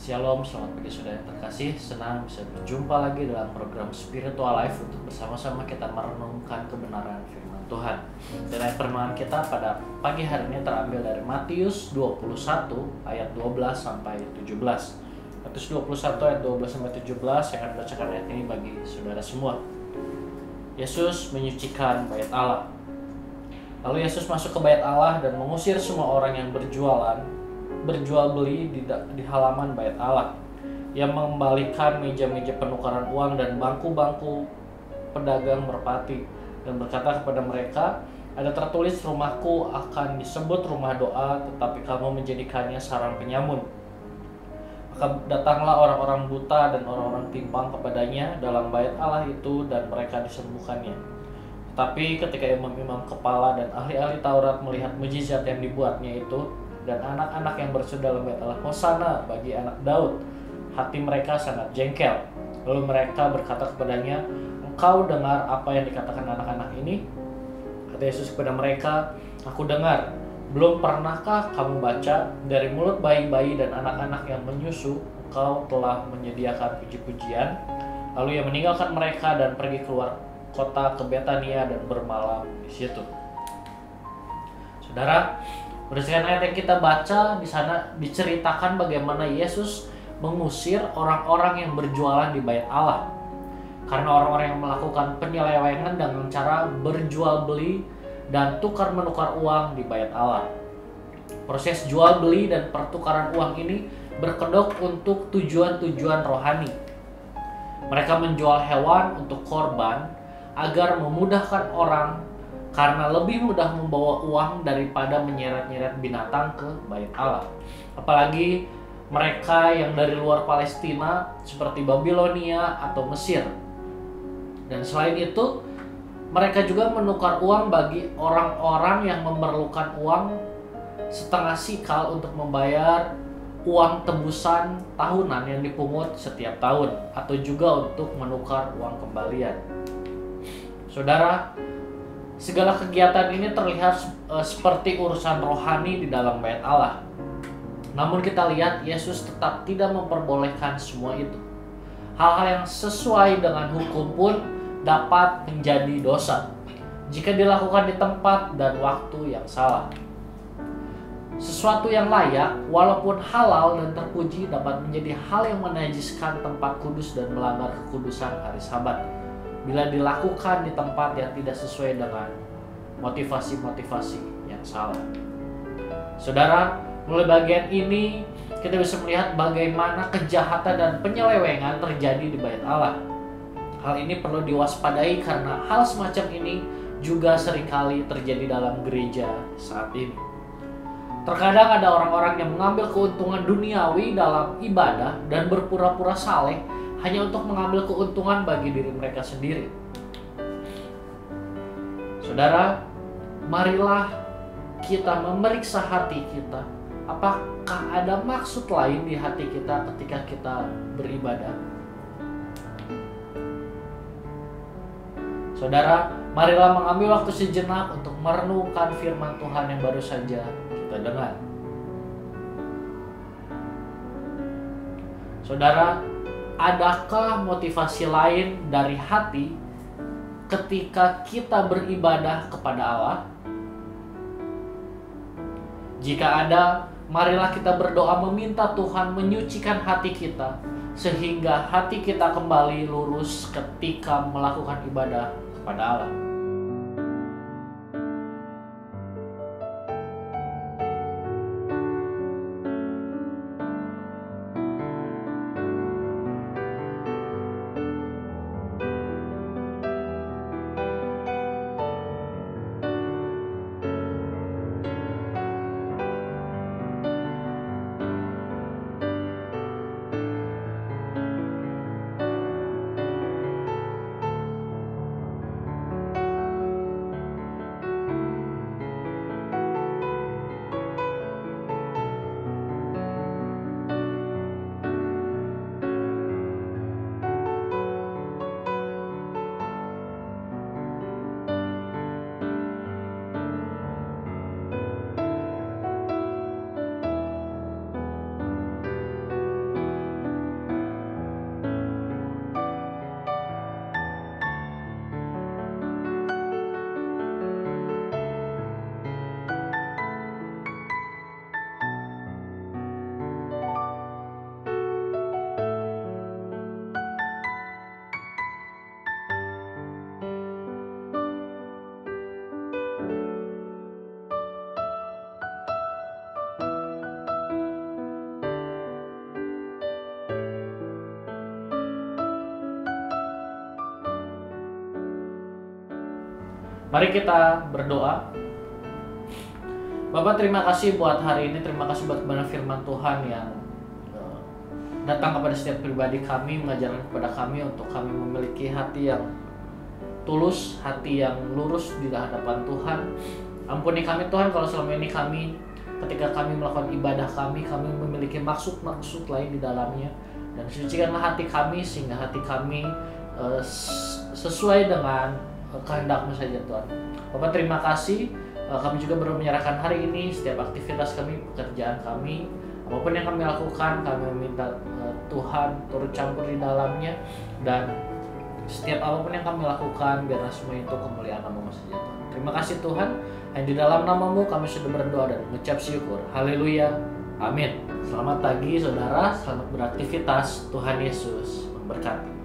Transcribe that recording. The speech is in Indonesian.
Shalom, selamat pagi saudara yang terkasih. Senang bisa berjumpa lagi dalam program Spiritual Life untuk bersama-sama kita merenungkan kebenaran firman Tuhan. Dan ayat permenungan kita pada pagi hari ini terambil dari Matius 21 ayat 12 sampai 17. Matius 21 ayat 12 sampai 17, saya akan bacakan ayat ini bagi saudara semua. Yesus menyucikan bait Allah. Lalu Yesus masuk ke bait Allah dan mengusir semua orang yang berjual beli di halaman bait Allah. Ia mengembalikan meja-meja penukaran uang dan bangku-bangku pedagang merpati dan berkata kepada mereka, ada tertulis, rumahku akan disebut rumah doa, tetapi kamu menjadikannya sarang penyamun. Maka datanglah orang-orang buta dan orang-orang timpang kepadanya dalam bait Allah itu dan mereka disembuhkannya. Tapi ketika imam-imam kepala dan ahli-ahli Taurat melihat mujizat yang dibuatnya itu, dan anak-anak yang berseru dalam bait Allah, Hosana bagi anak Daud, hati mereka sangat jengkel. Lalu mereka berkata kepadanya, engkau dengar apa yang dikatakan anak-anak ini? Kata Yesus kepada mereka, aku dengar. Belum pernahkah kamu baca, dari mulut bayi-bayi dan anak-anak yang menyusu, engkau telah menyediakan puji-pujian? Lalu ia meninggalkan mereka dan pergi keluar kota ke Betania dan bermalam di situ. Saudara, berdasarkan ayat yang kita baca, di sana diceritakan bagaimana Yesus mengusir orang-orang yang berjualan di bait Allah. Karena orang-orang yang melakukan penyelewengan dengan cara berjual beli dan tukar menukar uang di bait Allah. Proses jual beli dan pertukaran uang ini berkedok untuk tujuan-tujuan rohani. Mereka menjual hewan untuk korban agar memudahkan orang, karena lebih mudah membawa uang daripada menyeret-nyeret binatang ke bait Allah. Apalagi mereka yang dari luar Palestina seperti Babilonia atau Mesir. Dan selain itu, mereka juga menukar uang bagi orang-orang yang memerlukan uang setengah sikal untuk membayar uang tebusan tahunan yang dipungut setiap tahun, atau juga untuk menukar uang kembalian. Saudara, segala kegiatan ini terlihat seperti urusan rohani di dalam bait Allah. Namun kita lihat Yesus tetap tidak memperbolehkan semua itu. Hal-hal yang sesuai dengan hukum pun dapat menjadi dosa jika dilakukan di tempat dan waktu yang salah. Sesuatu yang layak, walaupun halal dan terpuji, dapat menjadi hal yang menajiskan tempat kudus dan melanggar kekudusan hari Sabat bila dilakukan di tempat yang tidak sesuai dengan motivasi-motivasi yang salah. Saudara, mulai bagian ini kita bisa melihat bagaimana kejahatan dan penyelewengan terjadi di bait Allah. Hal ini perlu diwaspadai karena hal semacam ini juga seringkali terjadi dalam gereja saat ini. Terkadang ada orang-orang yang mengambil keuntungan duniawi dalam ibadah dan berpura-pura saleh hanya untuk mengambil keuntungan bagi diri mereka sendiri. Saudara, marilah kita memeriksa hati kita. Apakah ada maksud lain di hati kita ketika kita beribadah? Saudara, marilah mengambil waktu sejenak untuk merenungkan firman Tuhan yang baru saja kita dengar. Saudara, adakah motivasi lain dari hati ketika kita beribadah kepada Allah? Jika ada, marilah kita berdoa meminta Tuhan menyucikan hati kita sehingga hati kita kembali lurus ketika melakukan ibadah kepada Allah. Mari kita berdoa. Bapak, terima kasih buat hari ini, terima kasih buat kebenaran firman Tuhan yang datang kepada setiap pribadi kami, mengajarkan kepada kami untuk kami memiliki hati yang tulus, hati yang lurus di hadapan Tuhan. Ampuni kami Tuhan kalau selama ini kami, ketika kami melakukan ibadah kami memiliki maksud-maksud lain di dalamnya. Dan sucikanlah hati kami sehingga hati kami sesuai dengan kehendak-Mu saja Tuhan. Bapak, terima kasih. Kami juga baru menyerahkan hari ini setiap aktivitas kami, pekerjaan kami, apapun yang kami lakukan, kami meminta Tuhan turut campur di dalamnya, dan setiap apapun yang kami lakukan biarlah semua itu kemuliaan nama-Mu saja Tuhan. Terima kasih Tuhan, hanya di dalam nama-Mu kami sudah berdoa dan mengucap syukur. Haleluya, amin. Selamat pagi saudara, selamat beraktivitas. Tuhan Yesus memberkati.